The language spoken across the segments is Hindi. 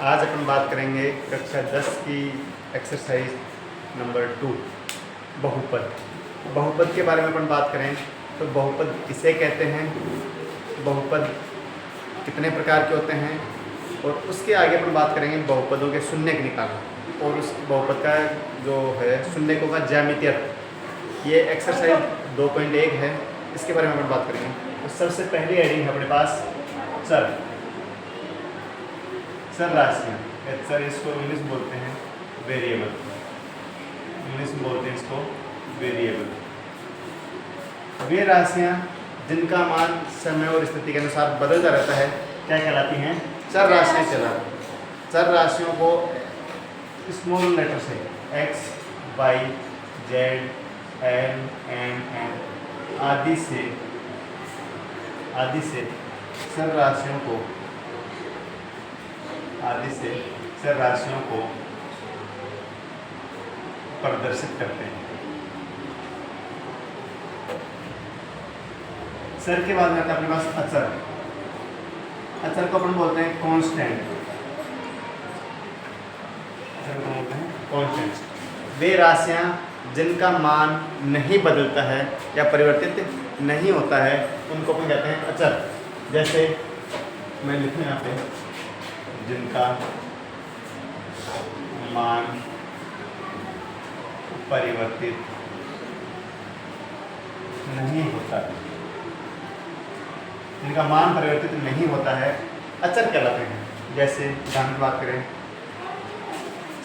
आज अपन बात करेंगे कक्षा 10 की एक्सरसाइज नंबर 2 बहुपद। बहुपद के बारे में अपन बात करें तो बहुपद किसे कहते हैं, बहुपद कितने प्रकार के होते हैं, और उसके आगे अपन बात करेंगे बहुपदों के शून्यक निकालना और उस बहुपद का जो है शून्यकों का ज्यामितीय अर्थ। ये एक्सरसाइज 2.1 है, इसके बारे में अपन बात करेंगे। तो सबसे पहली हेडिंग है अपने पास चर राशियाँ। सर इसको इंग्लिश में बोलते हैं वेरिएबल, इंग्लिश में बोलते हैं इसको वेरिएबल। वे राशियाँ जिनका मान समय और स्थिति के अनुसार बदलता रहता है क्या कहलाती हैं? चर राशियाँ कहलाती। चर राशियों को स्मॉल लेटर से x, y, z, l, m, n आदि से चर राशियों को प्रदर्शित करते हैं। चर के बाद में आता है अपने पास अचर। अचर को अपन बोलते हैं कांस्टेंट। अचर को बोलते हैं कांस्टेंट। वे राशियां जिनका मान नहीं बदलता है या परिवर्तित नहीं होता है उनको अपन कहते हैं अचर। जैसे मैं लिखूं यहाँ पे, जिनका मान परिवर्तित नहीं होता है, जिनका मान परिवर्तित नहीं होता है अचर कहलाते हैं। जैसे उदाहरण की बात करें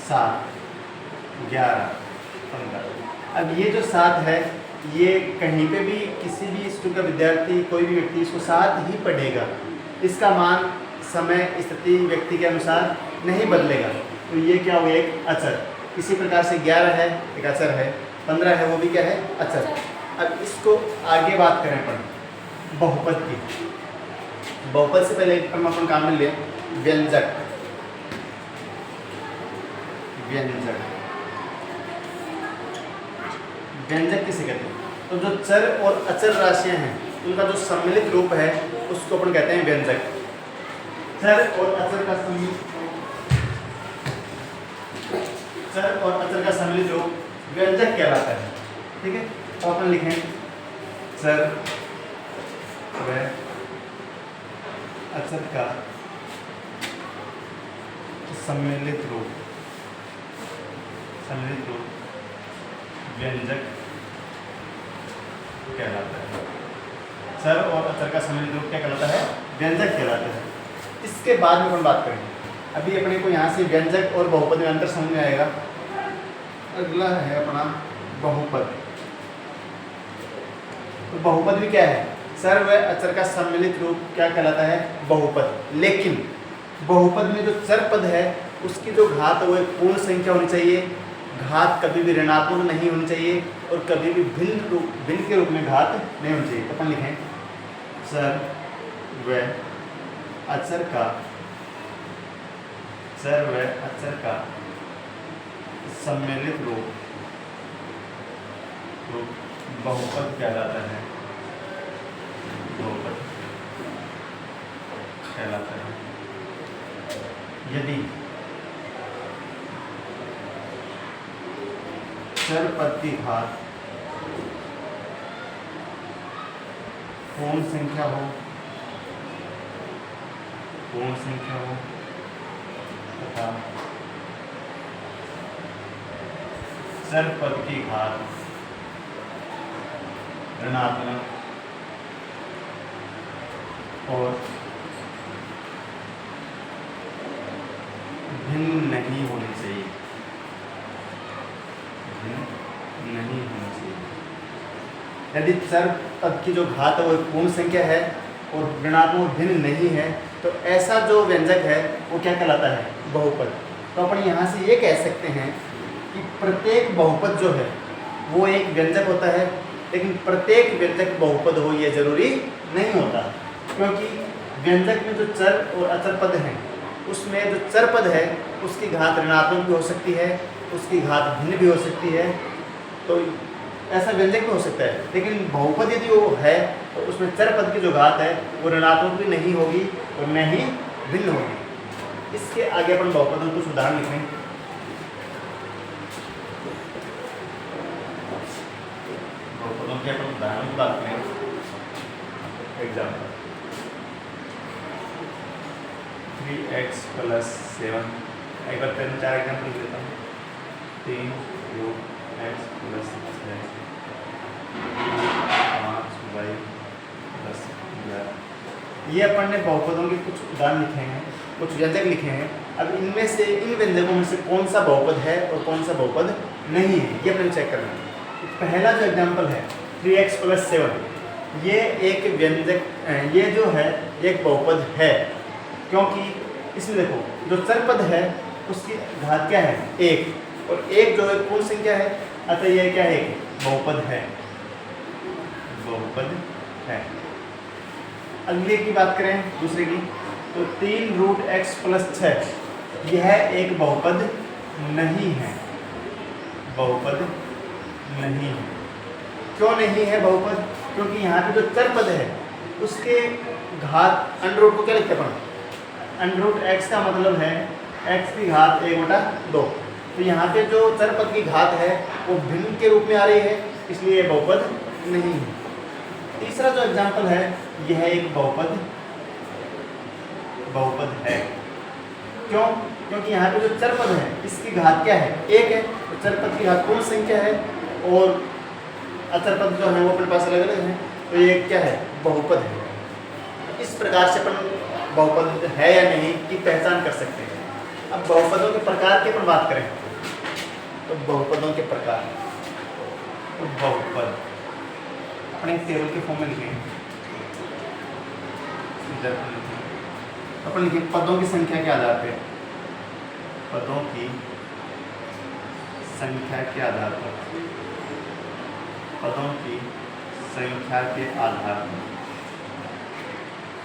7, 11, 15। अब ये जो 7 है ये कहीं पे भी किसी भी स्कूल का विद्यार्थी, कोई भी व्यक्ति इसको 7 ही पढ़ेगा। इसका मान समय, स्थिति, व्यक्ति के अनुसार नहीं बदलेगा। तो ये क्या हुआ? एक अचर। इसी प्रकार से 11 है, एक अचर है। 15 है, वो भी क्या है? अचर। अब इसको आगे बात करें अपन बहुपद की। बहुपद से पहले हम अपन काम में ले व्यंजक। व्यंजक किसे कहते हैं? तो जो चर और अचर राशियां हैं उनका जो सम्मिलित रूप है उसको अपन कहते हैं व्यंजक। चर और अचर का सम्मिलित रूप व्यंजक कहलाता है। ठीक है, तो अपन लिखें चर व अचर का सम्मिलित रूप व्यंजक कहलाता है। चर और अचर का सम्मिलित रूप क्या कहलाता है? व्यंजक कहलाता है। इसके बाद में अपन बात करेंगे। अभी अपने को यहाँ से व्यंजक और बहुपद में अंतर समझ में आएगा। अगला है अपना बहुपद। तो बहुपद भी क्या है? चर व अचर का सम्मिलित रूप क्या कहलाता है? बहुपद। लेकिन बहुपद में जो चर पद है उसकी जो घात है वो एक पूर्ण संख्या होनी चाहिए। घात कभी भी ऋणात्मक नहीं होनी चाहिए और कभी भी भिन्न के रूप में घात नहीं होनी चाहिए। तो अपन लिखें चर व अचर का सम्मिलित रूप बहुपद कहलाता है। बहुपद कहलाता है यदि चर पद की घात पूर्ण संख्या हो तथा चर पद की घात ऋणात्मक और भिन्न नहीं होनी चाहिए। यदि चर पद की जो घात है वो पूर्ण संख्या है और ऋणात्मक भिन्न नहीं है तो ऐसा जो व्यंजक है वो क्या कहलाता है? बहुपद। तो अपन यहाँ से ये कह सकते हैं कि प्रत्येक बहुपद जो है वो एक व्यंजक होता है, लेकिन प्रत्येक व्यंजक बहुपद हो ये जरूरी नहीं होता, क्योंकि व्यंजक में जो चर और अचर पद हैं उसमें जो चर पद है उसकी घात ऋणात्मक भी हो सकती है, उसकी घात भिन्न भी हो सकती है। तो ऐसा व्यंजक भी हो सकता है, लेकिन बहुपद यदि वो है तो उसमें चर पद की जो घात है वो ऋणात्मक भी नहीं होगी और न ही भिन्न होगी। इसके आगे अपन बहुपदों कुछ उदाहरण लिखें। बहुपदों के अपन उदाहरण की बात करें। एग्जाम्पल 3x + 7, एक बार 4 एग्जाम्पल लिख देता हूँ। 3x + 6, 5y + 11। ये अपन ने बहुपदों के कुछ उदाहरण लिखे हैं, कुछ व्यंजक लिखे हैं। अब इनमें से इन व्यंजकों में से कौन सा बहुपद है और कौन सा बहुपद नहीं है, ये अपने चेक करना है। पहला जो एग्जाम्पल है 3x + 7, ये एक व्यंजक, ये जो है एक बहुपद है, क्योंकि इसमें देखो जो चरपद है उसकी घात क्या है 1, और 1 जो है पूर्ण संख्या है, अतः यह क्या है बहुपद है, बहुपद है। अगले की बात करें दूसरे की, तो 3√x + 6, यह एक बहुपद नहीं है, बहुपद नहीं है। क्यों नहीं है बहुपद? क्योंकि यहाँ पे जो चरपद है उसके घात अंडर को क्या लिखते हैं अपन, √x का मतलब है x की घात 1/2। तो यहाँ पे जो चरपद की घात है वो भिन्न के रूप में आ रही है, इसलिए ये बहुपद नहीं है। तीसरा जो एग्जाम्पल है यह एक बहुपद है। क्यों? क्योंकि यहाँ पे जो चरपद है इसकी घात क्या है 1 है, तो चरपद की घात पूर्ण संख्या है और अचरपद जो है वो अपने पास अलग अलग है, तो ये क्या है बहुपद है। इस प्रकार से अपन बहुपद है या नहीं की पहचान कर सकते हैं। अब बहुपदों के प्रकार की अपन बात करें, तो बहुपदों के प्रकार, तो बहुपद अपने टेबल के फॉर्म में लिखेंगे। अपन लिखें पदों की संख्या के आधार पर, पदों की संख्या के आधार पर, पदों की संख्या के आधार पर,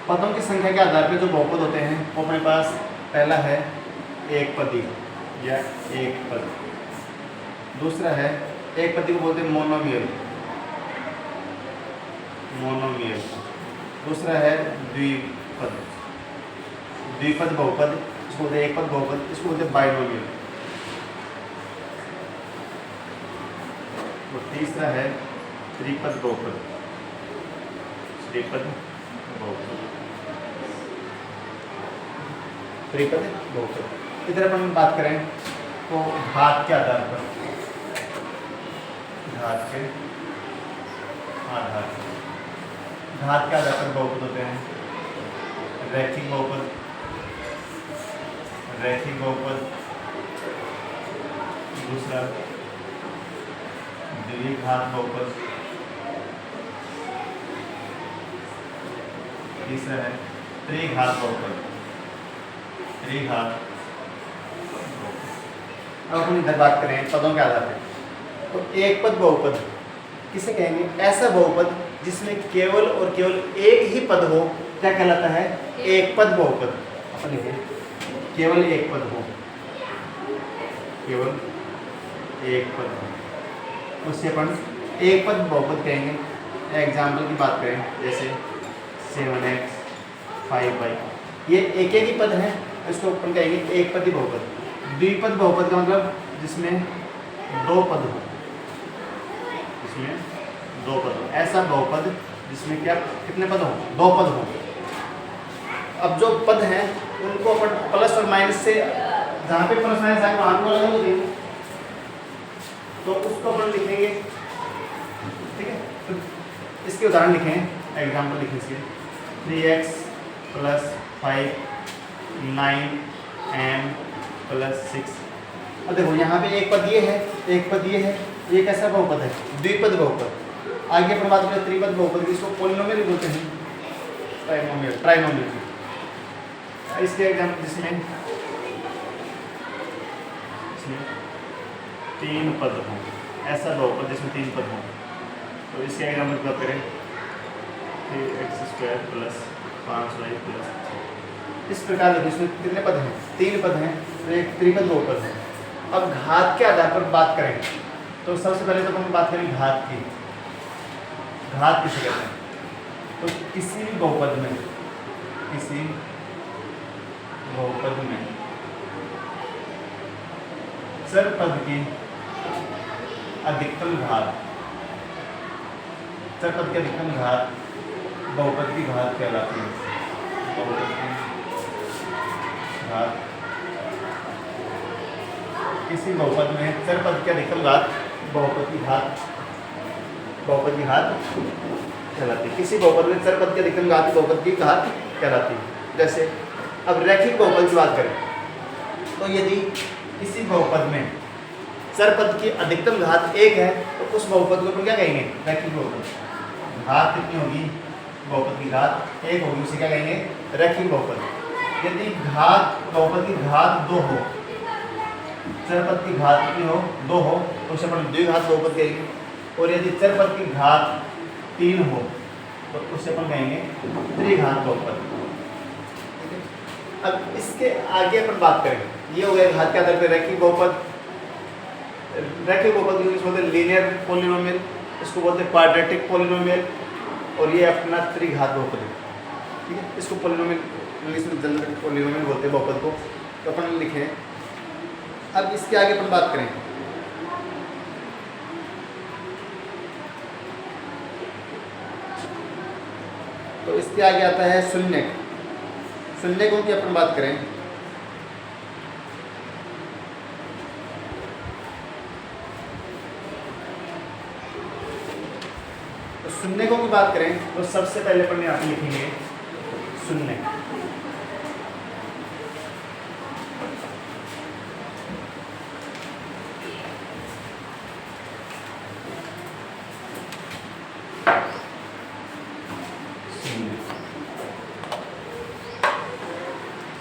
पदों की संख्या के आधार पर जो बहुपद होते हैं वो अपने पास पहला है एक पदी या एक पद, दूसरा है एक पदी को बोलते हैं मोनोमियल, मोनोमियल, दूसरा है द्विपद, द्विपद बहुपद, इसको बोलते हैं एक पद बहुपद, इसको बोलते हैं बाइनोमियल, और तीसरा है त्रिपद बहुपद, त्रिपद बहुपद, त्रिपद बहुपद। इधर अपन बात करें तो घात के आधार पर, घात के आधार पर, घात के आधार पर बहुपद होते हैं रैखिक बहुपद, रैखिक बहुपद, दूसरा द्विघात बहुपद, तीसरा है त्रिघात बहुपद, त्रिघात। अब अपन इधर बात करें पदों के आधार पर, तो एक पद बहुपद किसे कहेंगे? ऐसा बहुपद जिसमें केवल और केवल एक ही पद हो, क्या कहलाता है? एक पद बहुपद। अपन लिखें केवल एक पद हो, केवल एक पद हो, उससे अपन एक पद बहुपद कहेंगे। एग्जाम्पल की बात करें जैसे 7x 5y, ये एक ही पद है, इसको अपन कहेंगे एक पदी बहुपद। द्विपद बहुपद का मतलब जिसमें दो पद हो, जिसमें दो पद हो, ऐसा बहुपद जिसमें क्या कितने पद हो? दो पद हो। अब जो पद हैं उनको अपन प्लस और माइनस से, जहाँ पे प्लस माइनस आए वहाँ को अलग हो जाएंगे, तो उसको अपन लिखेंगे, ठीक है। तो इसके उदाहरण लिखें, एग्जाम्पल लिखें इसके 3x + 5 9m + 6। अब देखो यहाँ पे एक पद ये है, एक पद ये है, ये कैसा बहुपद है? द्विपद बहुपद। आगे अपन बात करें त्रिपद बहुपद, इसको पोलिनोमियल बोलते हैं, ट्राइनोमियल, ट्राइनोमियल। इसके एग्जाम्पल जिसमें तीन पद हों, ऐसा बहुपद जिसमें तीन पद हों, तो इसके एग्जाम्पल की बात करें 3x² + 5y + 6। इस प्रकार देखो इसमें कितने पद हैं? तीन पद हैं, तो एक त्रिपद बहुपद है। अब घात के आधार पर बात करें तो सबसे पहले तो हम बात करें घात की। घात किसे कहते हैं? तो किसी भी बहुपद में, किसी बहुपद में चर पद की अधिकतम घात, चर पद की अधिकतम घात बहुपद की घात कहलाती है। बहुपद की घात, किसी बहुपद में चर पद की अधिकतम घात बहुपद की घात कहलाती है। किसी बहुपद में चर पद की अधिकतम घात बहुपद की घात कहलाती है। जैसे अब रैखिक बहुपद की बात करें तो यदि किसी बहुपद में चर पद की अधिकतम घात 1 है तो उस बहुपद को अपन क्या कहेंगे? रैखिक बहुपद। घात कितनी होगी? बहुपद की घात 1 होगी, उसे क्या कहेंगे? रैखिक बहुपद। यदि घात बहुपद की घात 2 हो, चर पद की घात कितनी हो? 2 हो, तो उसे अपन द्विघात बहुपद कहेंगे। और यदि चर पद की घात 3 हो तो उसे अपन कहेंगे त्रिघात बहुपद। अब इसके आगे अपन बात करें, ये हो गया घात के आधार पर रैखिक बहुपद। रैखिक बहुपद को बोलते हैं लीनियर पॉलिनोमियल, इसको बोलते हैं क्वाड्रेटिक पॉलिनोमियल, और ये अपना त्रिघात बहुपद है। ठीक है, इसको पॉलिनोमियल इंग्लिश में जनरल पॉलिनोमियल बोलते हैं बहुपद को। तो अपन लिखें, अब इसके आगे अपन बात करें तो इसके आगे आता है शून्यक। शून्यकों की अपन बात करें तो शून्यकों की बात करें तो सबसे पहले अपन यहाँ पे लिखेंगे शून्यक।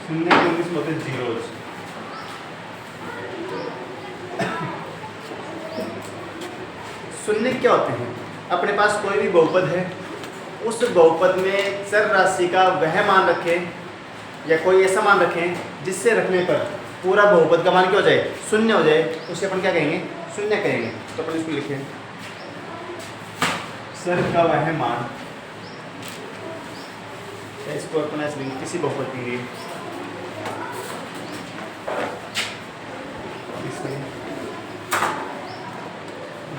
शून्य के इंग्लिश में होते हैं जीरोज। शून्य क्या होते हैं? अपने पास कोई भी बहुपद है, उस बहुपद में चर राशि का वह मान रखें या कोई ऐसा मान रखें जिससे रखने पर पूरा बहुपद का मान क्या हो जाए? शून्य हो जाए, उसे अपन क्या कहेंगे? शून्य कहेंगे। तो अपन इसको लिखें, चर का वह मान, इसको अपन ऐसे लिखेंगे किसी बहुपद के लिए,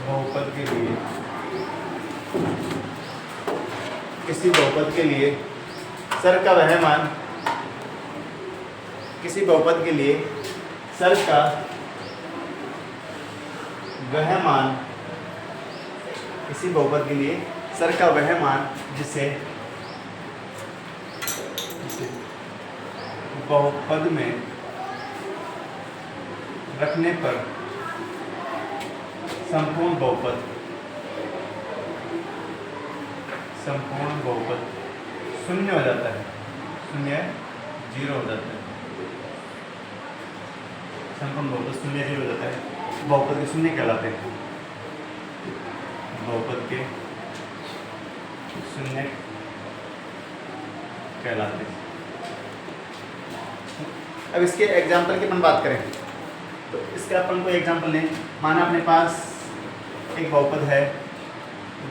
बहुपद के लिए, किसी बहुपद के लिए चर का वह मान, किसी बहुपद के लिए चर का वह मान, किसी बहुपद के लिए चर का वह मान जिसे बहुपद में रखने पर संपूर्ण बहुपद शून्य हो जाता है, शून्य जीरो हो जाता है। संपूर्ण बहुपद शून्य जीरो हो जाता है, बहुपद के शून्य कहलाते हैं। बहुपद के शून्य कहलाते हैं। अब इसके एग्जाम्पल की अपन बात करें तो इसका अपन को एग्जाम्पल लें। माना अपने पास एक बहुपद है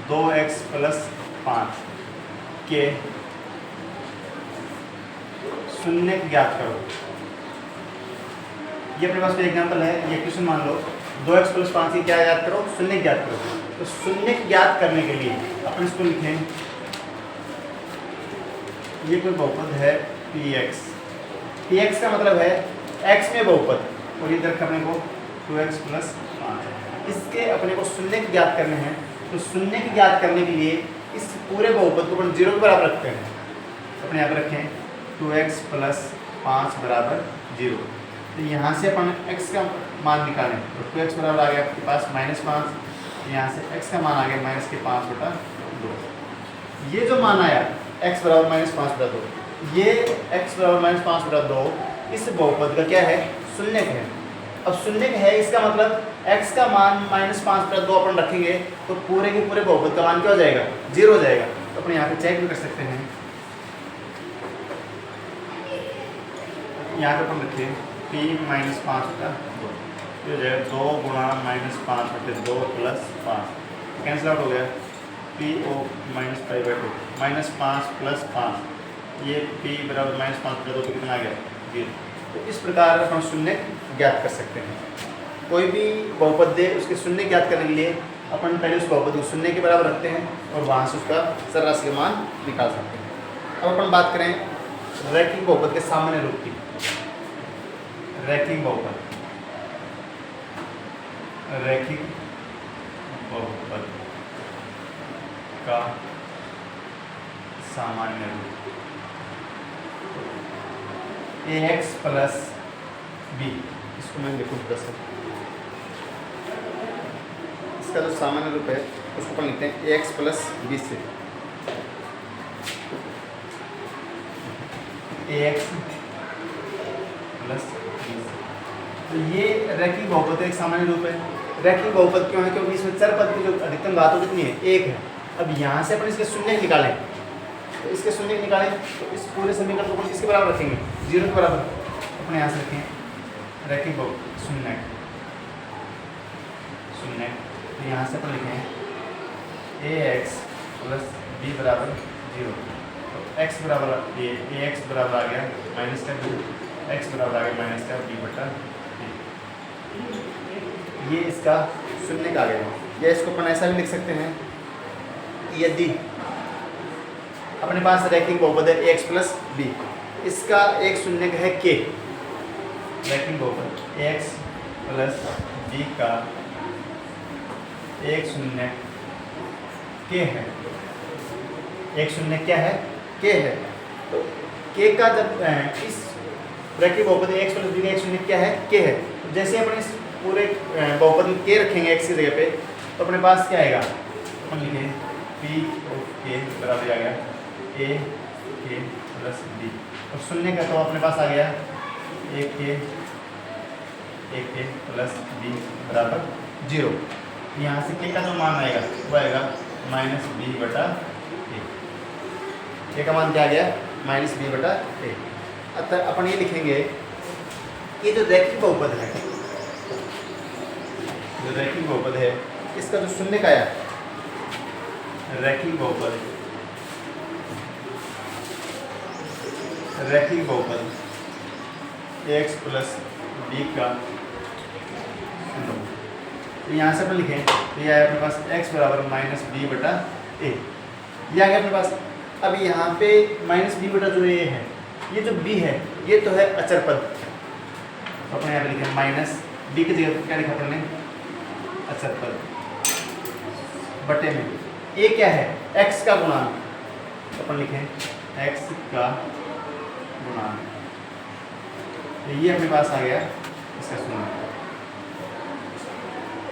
2x + 5 के शून्य ज्ञात करो। ये अपने पास कोई एग्जाम्पल है, ये क्वेश्चन मान लो 2x + 5 की क्या ज्ञात करो? शून्य ज्ञात करो। तो शून्य ज्ञात करने के लिए अपन इसको लिखें, ये कोई बहुपद है px। px का मतलब है x में बहुपद, और इधर अपने को 2x + 5। इसके अपने को शून्य ज्ञात करने हैं। तो शून्य ज्ञात करने के लिए इस पूरे बहुपद को अपन 0 के बराबर रखते हैं। अपने यहाँ पर रखें 2x + 5 = 0। तो यहाँ से अपन x का मान निकालें तो 2x बराबर आ गया आपके पास -5, यहाँ से x का मान आ गया -5/2। ये जो मान आया x बराबर -5/2, ये x बराबर -5/2 इस बहुपद का क्या है? शून्यक है। अब शून्यक है, इसका मतलब x का मान -5/2 अपन रखेंगे तो पूरे के पूरे बहुपद का मान क्या हो जाएगा? 0 हो जाएगा। तो अपन यहाँ पे चेक भी कर सकते हैं। यहाँ पे अपन रखिए p -5/2, ये हो जाएगा 2 × -5/2 + 5, कैंसिल आउट हो गया। p(o) -π/2 -5 + 5, ये p बराबर -5/2 कितना आ गया? 0। तो इस प्रकार हम शून्य ज्ञात कर सकते हैं। कोई भी बहुपद दे उसके शून्य ज्ञात करने के लिए अपन पहले उस बहुपद को शून्य के बराबर रखते हैं और वहाँ से उसका सरराशि का मान निकाल सकते हैं। अब अपन बात करें रैखिक बहुपद के सामान्य रूप की। रैखिक बहुपद का सामान्य रूप ax प्लस b, इसको मैं लिखूँ 10। इसका जो सामान्य रूप है उसको अपन लिखते हैं ax प्लस b से। ax प्लस b से। तो ये रैखिक बहुपद का एक सामान्य रूप है। रैखिक बहुपद क्यों है? क्योंकि इसमें चर पद की जो अधिकतम घात कितनी है? 1 है। अब यहाँ से अपन इसके शून्य निकालें, तो इसके शून्य निकालें तो इस पूरे समीकरण को अपन किसके बराबर रखेंगे? 0 के बराबर। अपने यहाँ से रखें रैखिक बहुपद शून्य, तो यहाँ से अपन लिखें ax प्लस b बराबर 0। तो x बराबर ये ax बराबर आ गया माइनस का b, x बराबर आ गया माइनस का b बटा a। ये इसका शून्य का आ गया। या इसको अपन ऐसा भी लिख सकते हैं, यदि अपने पास रैखिक बहुपद है ax प्लस b, इसका एक शून्य है k। रैखिक बहुपद ax प्लस b का एक शून्य k है। एक शून्य क्या है? k है। तो k का जब इस रैखिक बहुपद x प्लस b का एक शून्य क्या है? k है। तो जैसे अपन इस पूरे बहुपद में k रखेंगे x की जगह पे, तो अपने पास क्या आएगा? अपन लिखें p ऑफ k बराबर आ गया a k प्लस b, और शून्य का तो अपने पास आ गया a k प्लस b बराबर 0। यहाँ से k का जो मान आएगा वो आएगा माइनस b बटा a। k का मान क्या आ गया? माइनस b बटा a। अतः अपन ये लिखेंगे कि जो रैखिक बहुपद है, इसका जो शून्य का आया रैखिक बहुपद x प्लस b का, तो यहाँ से अपन लिखें तो यह है अपने पास x बराबर माइनस b बटा a। यह आ गया अपने पास। अब यहाँ पे माइनस b बटा जो a है, ये जो b है ये तो है अचर पद, तो अपने यहाँ पे लिखें माइनस b की जगह क्या लिखा अपन ने? अचर पद बटे में a क्या है? x का गुणांक, तो अपन लिखें x का गुणांक। तो ये अपने पास आ गया इसका शून्य।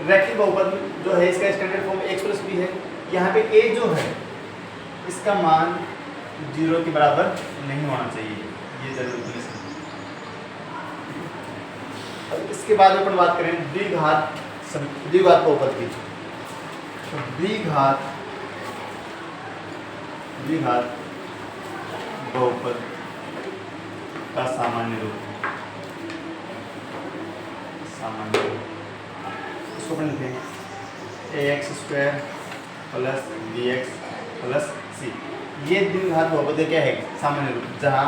रैखिक बहुपद जो है इसका standard form x plus b है। यहाँ पे a जो है इसका मान 0 के बराबर नहीं होना चाहिए, ये जरूर पुलिस है। अब इसके बाद अपन बात करें द्विघात बहुपद की। तो द्विघात बहुपद का सामान्य रूप इसको अपन लिखते हैं ax square plus bx plus c। ये द्विघात बहुपद क्या है? सामान्य रूप, जहाँ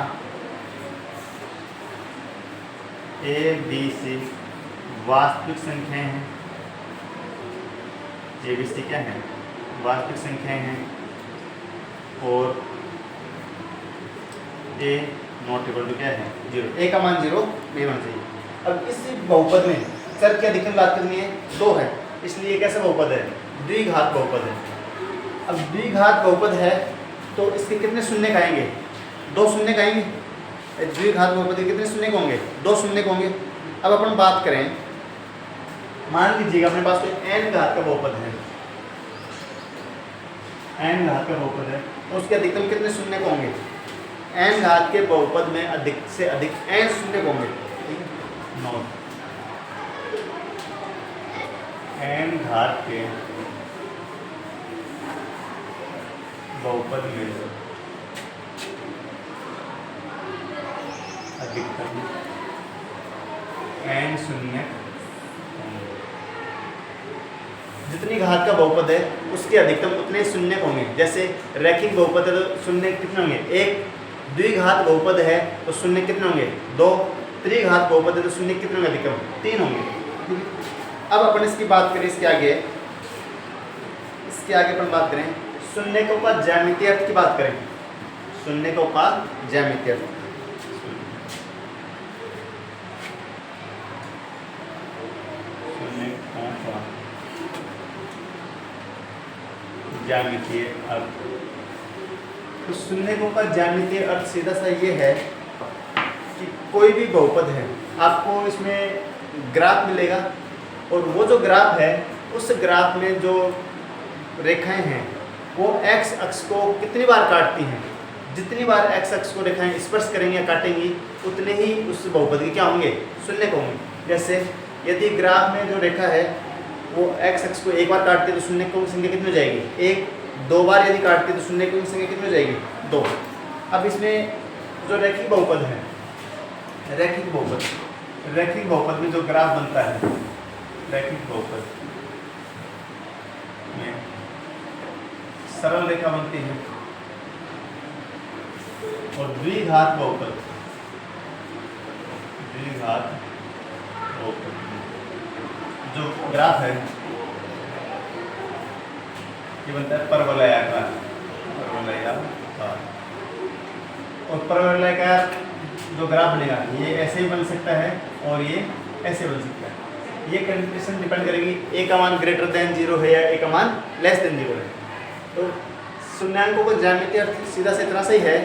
a b c वास्तविक संख्याएं हैं, a b c क्या है? वास्तविक संख्याएं हैं, और a नॉट इक्वल टू क्या है? 0। a का मान 0 नहीं होना चाहिए। अब इस बहुपद में चर की अधिकतम बात करनी है 2 है, इसलिए कैसा बहुपद है? द्विघात बहुपद है। अब द्विघात बहुपद है तो इसके कितने शून्य आएंगे? 2 शून्य आएंगे। द्विघात बहुपद के कितने शून्य होंगे? 2 शून्य होंगे। अब अपन बात करें, मान लीजिएगा अपने पास कोई n घात का बहुपद है, n घात का बहुपद है, तो उसके अधिकतम कितने शून्य होंगे? n घात के बहुपद में अधिक से अधिक n शून्य होंगे। नोट, n घात के बहुपद में अधिकतम n शून्य, जितनी घात का बहुपद है उसके अधिकतम उतने शून्य होंगे। जैसे रैखिक बहुपद है तो शून्य कितने होंगे? 1। द्विघात बहुपद है तो शून्य कितने होंगे? 2। त्रिघात बहुपद है तो शून्य कितने होंगे? अधिकतम 3 होंगे। अब अपन इसकी बात करें, इसके आगे अपन बात करें शून्यकों का ज्यामितीय अर्थ की बात करें। शून्यकों का ज्यामितीय अर्थ, ज्यामितीय अर्थ। तो शून्यकों का ज्यामितीय अर्थ सीधा सा ये है कि कोई भी बहुपद है, आपको इसमें ग्राफ मिलेगा और वो जो ग्राफ है उस ग्राफ में जो रेखाएं हैं वो x अक्ष को कितनी बार काटती हैं। जितनी बार x अक्ष को रेखाएं स्पर्श करेंगी या काटेंगी उतने ही उस बहुपद के क्या होंगे, शून्यक होंगे। जैसे यदि ग्राफ में जो रेखा है वो x अक्ष को एक बार काटती है तो शून्यकों की संख्या कितनी हो जाएगी, एक। दो बार यदि काटती है तो शून्यकों की संख्या कितनी हो जाएगी, दो। अब इसमें जो रैखिक बहुपद है, रैखिक बहुपद में जो ग्राफ बनता है, रैखिक बहुपद में सरल रेखा बनती है और द्विघात बहुपद जो ग्राफ है ये बनता है परवलयाकार। और परवलयाकार जो ग्राफ बनेगा ये ऐसे ही बन सकता है और ये ऐसे बन सकता है। ये कंडीशन डिपेंड करेगी ए का मान ग्रेटर देन 0 है या ए का मान लेस देन 0 है। तो शून्यांकों का ज्यामितीय अर्थ सीधा से इतना सही है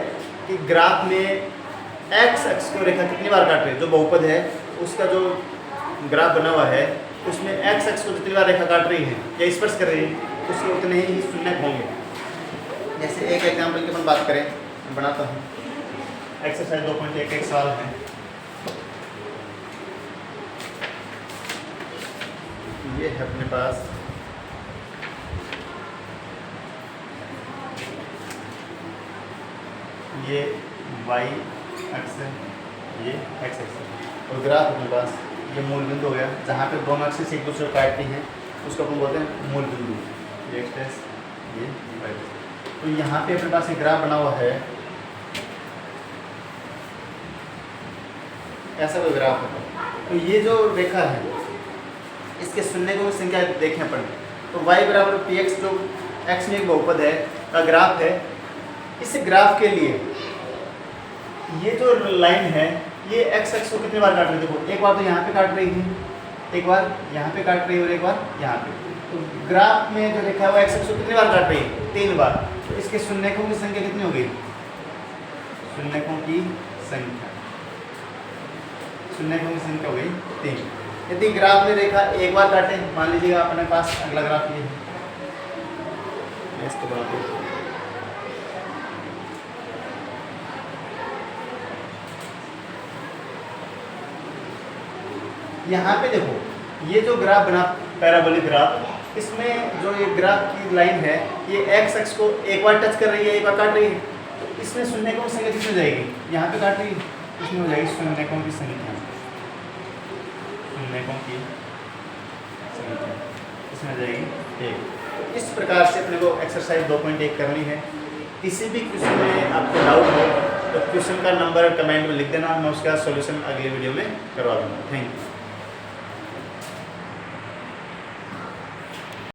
कि ग्राफ में x अक्ष को रेखा कितनी बार काट रही है, जो बहुपद है उसका जो ग्राफ बना हुआ है उसमें x अक्ष को जितनी बार रेखा काट रही है या स्पर्श कर रही है उसके उतने ही शून्यक होंगे। जैसे एक एग्जाम्पल की अपन बात करें, मैं बनाता हूँ। एक्सरसाइज 2.1 एक सवाल है। ये है अपने पास ये y अक्ष है, ये x अक्ष है और ग्राफ अपने पास ये मूल बिंदु हो गया जहाँ पे दोनों अक्ष एक दूसरे को काटती हैं, उसको अपन बोलते हैं मूल बिंदु, ये x ये y। तो यहाँ पे अपने पास एक ग्राफ बना हुआ है, ऐसा कोई ग्राफ है। तो ये जो रेखा है इसके शून्यकों की संख्या देखें अपन, तो y बराबर px जो x में एक बहुपद है का ग्राफ है। इस ग्राफ के लिए ये जो लाइन है ये x अक्ष को कितनी बार काट रही है, देखो एक बार तो यहाँ पे काट रही थी, एक बार यहाँ पे काट रही है और एक बार यहाँ पे। तो ग्राफ में जो रेखा है वो x अक्ष को कितनी बार काट रही है, 3 बार। तो इसके शून्यकों की संख्या कितनी हो गई, शून्यकों की संख्या हो गई 3। यदि ग्राफ में रेखा एक बार काटे, मान लीजिएगा अपने पास अगला ग्राफ ये है, इसको बनाते हैं। यहाँ पे देखो ये जो ग्राफ बना पैराबोलिक ग्राफ, इसमें जो ये ग्राफ की लाइन है ये x अक्ष को एक बार टच कर रही है, एक बार काट रही है। तो इसमें शून्यकों की संख्या कितनी हो जाएगी, यहाँ पे काट रही है, इसमें हो जाएगी शून्यकों की संख्या, इसमें हो जाएगी 1। तो इस प्रकार से अपने को एक्सरसाइज 2.1 करनी है। किसी भी क्वेश्चन में आपको डाउट हो तो क्वेश्चन का नंबर कमेंट में लिख देना, मैं उसका सॉल्यूशन अगले वीडियो में करवा दूँगा। Thank you.